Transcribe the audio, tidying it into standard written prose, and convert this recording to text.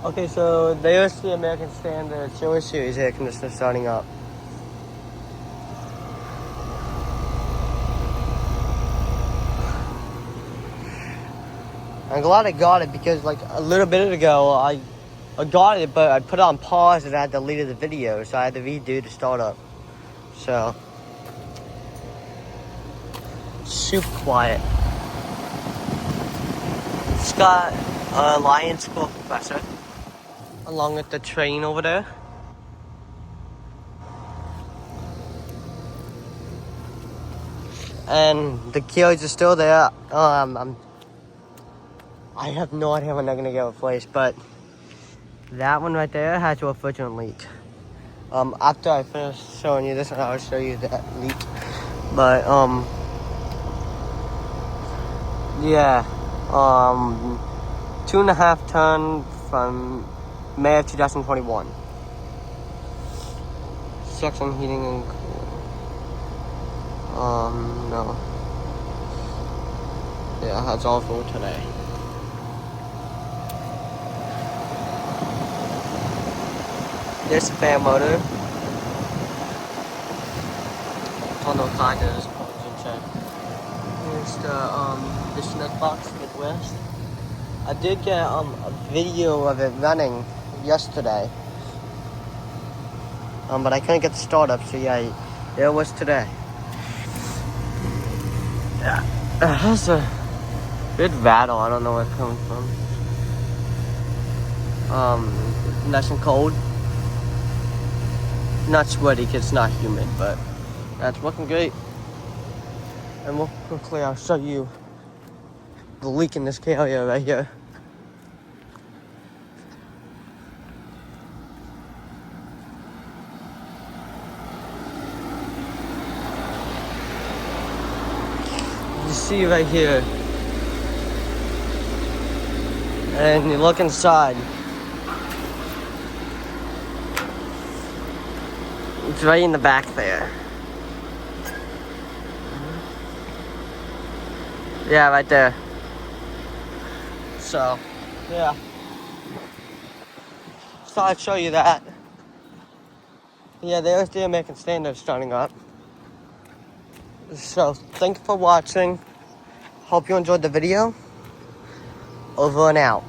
Okay, so there's the American Standard Shower Series air conditioner starting up. I'm glad I got it because like a little bit ago I got it, but I put it on pause and I had deleted the video, so I had to redo the startup. So super quiet. It's got a Lion School Professor along with the train over there. And the kids are still there. I have no idea when they're gonna get replaced, but that one right there has a refrigerant leak. After I finish showing you this one, I'll show you that leak. But yeah, 2.5 ton from May of 2021. Section heating and cooling. No. Yeah, that's all for today. There's the fan motor. On the kind of this and check. Here's the snug box Midwest. I did get a video of it running yesterday. But I couldn't get the startup, so yeah, there it was today. Yeah. It has a good rattle, I don't know where it's coming from. Nice and cold. Not sweaty because it's not humid, but that's looking great. And we'll quickly, I'll show you the leak in this area right here. You see right here. And you look inside. It's right in the back there. Yeah, right there. So, yeah. So I'd show you that. Yeah, there's the American Standard starting up. So, thank you for watching. Hope you enjoyed the video. Over and out.